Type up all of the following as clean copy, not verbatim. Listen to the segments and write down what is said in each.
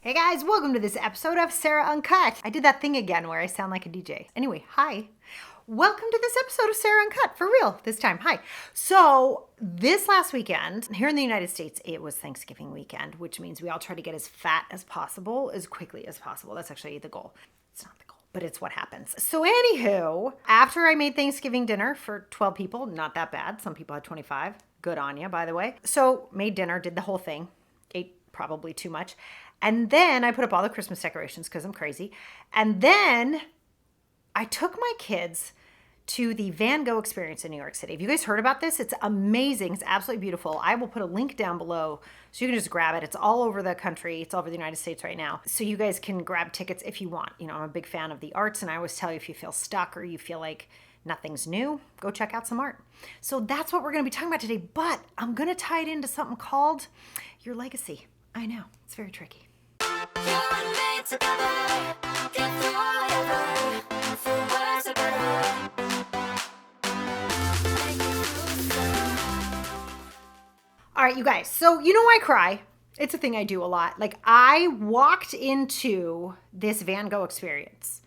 Hey guys, welcome to this episode of Sarah Uncut. I did that thing again where I sound like a DJ. Anyway, hi. Welcome to this episode of Sarah Uncut, for real, this time. Hi. So, this last weekend, here in the United States, it was Thanksgiving weekend, which means we all try to get as fat as possible, as quickly as possible. That's actually the goal. It's not the goal, but it's what happens. So, anywho, after I made Thanksgiving dinner for 12 people, not that bad. Some people had 25. Good on you, by the way. So, made dinner, did the whole thing, ate probably too much. And then I put up all the Christmas decorations because I'm crazy. And then I took my kids to the Van Gogh experience in New York City. Have you guys heard about this? It's amazing. It's absolutely beautiful. I will put a link down below so you can just grab it. It's all over the country. It's all over the United States right now. So you guys can grab tickets if you want. You know, I'm a big fan of the arts, and I always tell you if you feel stuck or you feel like nothing's new, go check out some art. So that's what we're going to be talking about today. But I'm going to tie it into something called your legacy. I know, it's very tricky. All right, you guys. So you know I cry. It's a thing I do a lot. Like I walked into this Van Gogh experience.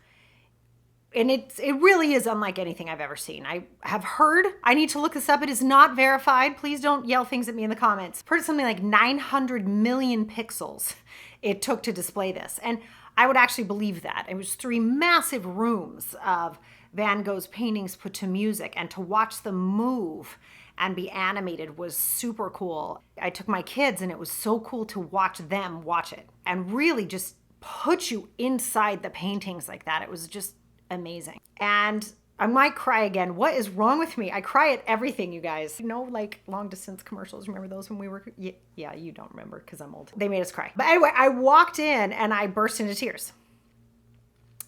And it really is unlike anything I've ever seen. I have heard, I need to look this up. It is not verified. Please don't yell things at me in the comments. I've heard something like 900 million pixels it took to display this. And I would actually believe that. It was 3 massive rooms of Van Gogh's paintings put to music, and to watch them move and be animated was super cool. I took my kids and it was so cool to watch them watch it and really just put you inside the paintings like that. It was just amazing. And I might cry again. What is wrong with me? I cry at everything, you guys. You know, like long distance commercials. Remember those when we were, yeah, you don't remember because I'm old. They made us cry. But anyway, I walked in and I burst into tears.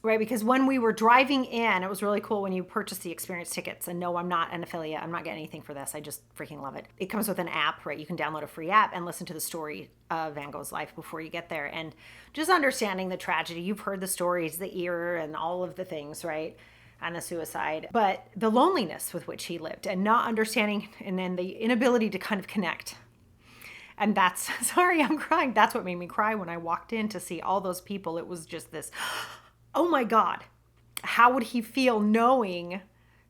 Right? Because when we were driving in, it was really cool when you purchase the experience tickets. And no, I'm not an affiliate. I'm not getting anything for this. I just freaking love it. It comes with an app, right? You can download a free app and listen to the story of Van Gogh's life before you get there. And just understanding the tragedy. You've heard the stories, the ear and all of the things, right? And the suicide. But the loneliness with which he lived and not understanding, and then the inability to kind of connect. And that's, sorry, I'm crying. That's what made me cry when I walked in to see all those people. It was just this, oh my God, how would he feel knowing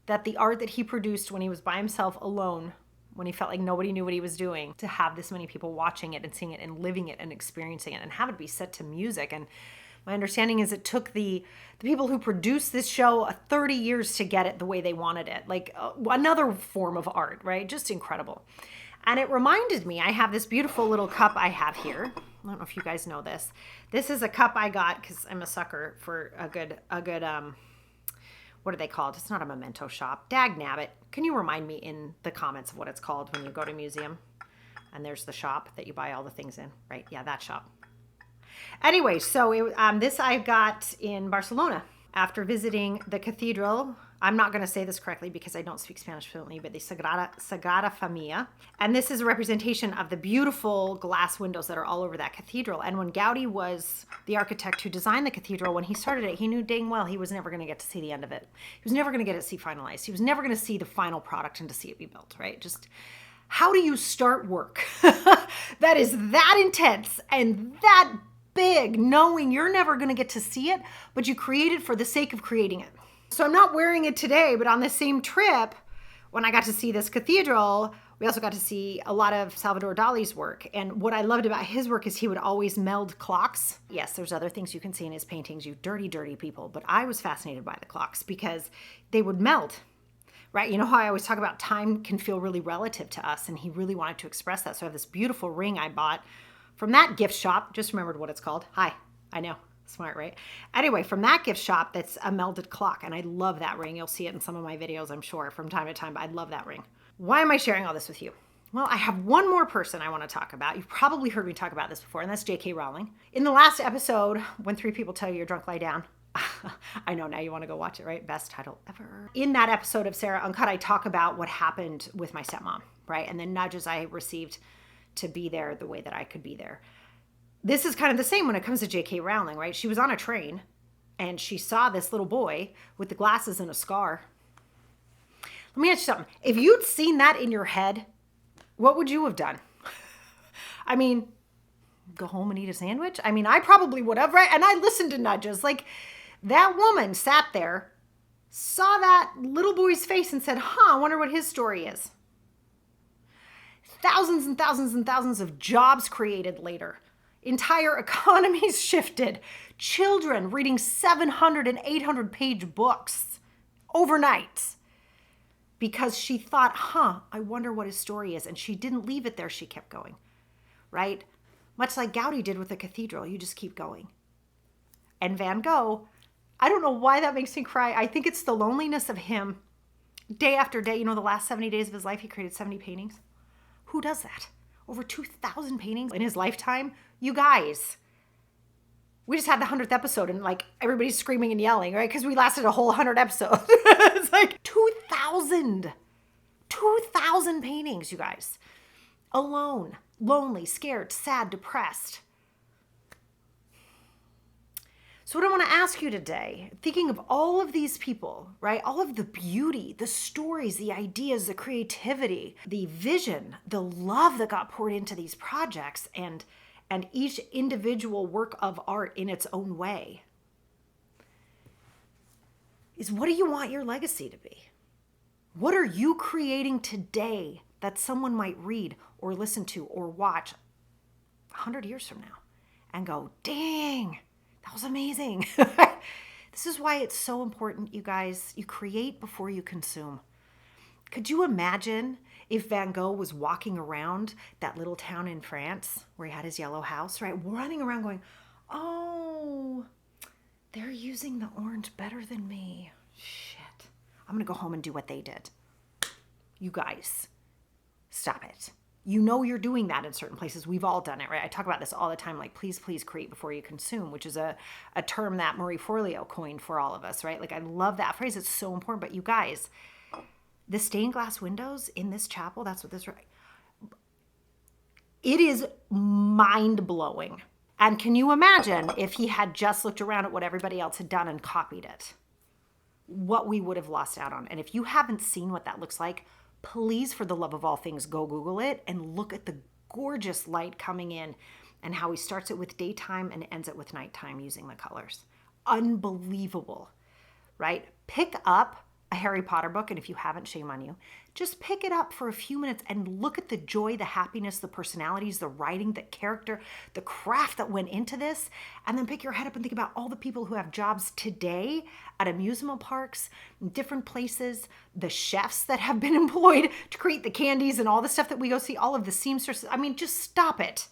that the art that he produced when he was by himself alone, when he felt like nobody knew what he was doing, to have this many people watching it and seeing it and living it and experiencing it and have it be set to music. And my understanding is it took the people who produced this show 30 years to get it the way they wanted it. Like another form of art, right? Just incredible. And it reminded me, I have this beautiful little cup I have here. I don't know if you guys know this. This is a cup I got because I'm a sucker for a good, what are they called? It's not a memento shop. Dag nabbit. Can you remind me in the comments of what it's called when you go to a museum? And there's the shop that you buy all the things in, right? Yeah, that shop. Anyway, so this I got in Barcelona after visiting the cathedral. I'm not going to say this correctly because I don't speak Spanish fluently, but the Sagrada Familia. And this is a representation of the beautiful glass windows that are all over that cathedral. And when Gaudi was the architect who designed the cathedral, when he started it, he knew dang well he was never going to get to see the end of it. He was never going to get it see finalized. He was never going to see the final product and to see it be built, right? Just how do you start work that is that intense and that big, knowing you're never going to get to see it, but you create it for the sake of creating it? So I'm not wearing it today, but on the same trip, when I got to see this cathedral, we also got to see a lot of Salvador Dali's work. And what I loved about his work is he would always meld clocks. Yes, there's other things you can see in his paintings, you dirty, dirty people. But I was fascinated by the clocks because they would melt, right? You know how I always talk about time can feel really relative to us. And he really wanted to express that. So I have this beautiful ring I bought from that gift shop. Just remembered what it's called. Hi, I know. Smart, right? Anyway, from that gift shop, that's a melded clock. And I love that ring. You'll see it in some of my videos, I'm sure, from time to time. But I love that ring. Why am I sharing all this with you? Well, I have one more person I want to talk about. You've probably heard me talk about this before, and that's J.K. Rowling. In the last episode, When 3 People Tell You You're Drunk, Lie Down. I know, now you want to go watch it, right? Best title ever. In that episode of Sarah Uncut, I talk about what happened with my stepmom, right? And the nudges I received to be there the way that I could be there. This is kind of the same when it comes to J.K. Rowling, right? She was on a train and she saw this little boy with the glasses and a scar. Let me ask you something. If you'd seen that in your head, what would you have done? I mean, go home and eat a sandwich? I mean, I probably would have, right? And I listened to nudges. Like, that woman sat there, saw that little boy's face and said, I wonder what his story is. Thousands and thousands and thousands of jobs created later. Entire economies shifted. Children reading 700 and 800 page books overnight because she thought, I wonder what his story is. And she didn't leave it there. She kept going, right? Much like Gogh did with the cathedral. You just keep going. And Van Gogh, I don't know why that makes me cry. I think it's the loneliness of him. Day after day, the last 70 days of his life, he created 70 paintings. Who does that? Over 2,000 paintings in his lifetime? You guys. We just had the 100th episode and like everybody's screaming and yelling, right? Because we lasted a whole 100 episodes. It's like 2,000 paintings, you guys. Alone, lonely, scared, sad, depressed. So what I want to ask you today, thinking of all of these people, right? All of the beauty, the stories, the ideas, the creativity, the vision, the love that got poured into these projects and each individual work of art in its own way, is what do you want your legacy to be? What are you creating today that someone might read or listen to or watch 100 years from now and go, dang, that was amazing. This is why it's so important, you guys. You create before you consume. Could you imagine if Van Gogh was walking around that little town in France where he had his yellow house, right? Running around going, oh, they're using the orange better than me. Shit. I'm going to go home and do what they did. You guys, stop it. You're doing that in certain places. We've all done it, right? I talk about this all the time, like, please create before you consume, which is a term that Marie Forleo coined for all of us, right? Like, I love that phrase. It's so important. But you guys, the stained glass windows in this chapel, that's what this, it is mind-blowing. And can you imagine if he had just looked around at what everybody else had done and copied it? What we would have lost out on. And if you haven't seen what that looks like, please, for the love of all things, go Google it and look at the gorgeous light coming in and how he starts it with daytime and ends it with nighttime using the colors. Unbelievable, right? Pick up a Harry Potter book, and if you haven't, shame on you. Just pick it up for a few minutes and look at the joy, the happiness, the personalities, the writing, the character, the craft that went into this, and then pick your head up and think about all the people who have jobs today at amusement parks, different places, the chefs that have been employed to create the candies and all the stuff that we go see, all of the seamstresses. I mean, just stop it.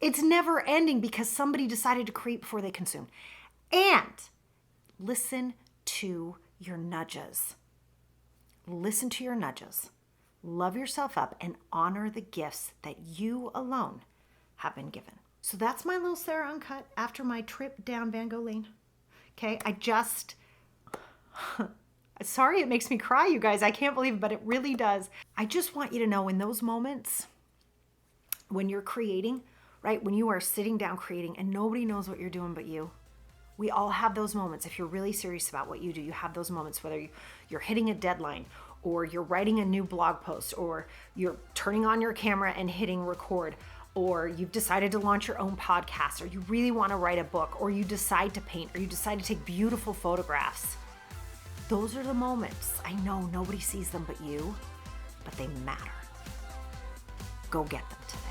It's never ending because somebody decided to create before they consume. And listen to your nudges. Listen to your nudges. Love yourself up and honor the gifts that you alone have been given. So that's my little Sarah Uncut after my trip down Van Gogh Lane. Okay, sorry it makes me cry, you guys. I can't believe it, but it really does. I just want you to know in those moments when you're creating, right? When you are sitting down creating and nobody knows what you're doing but you. We all have those moments. If you're really serious about what you do, you have those moments, whether you're hitting a deadline or you're writing a new blog post or you're turning on your camera and hitting record, or you've decided to launch your own podcast, or you really want to write a book, or you decide to paint, or you decide to take beautiful photographs. Those are the moments. I know nobody sees them but you, but they matter. Go get them today.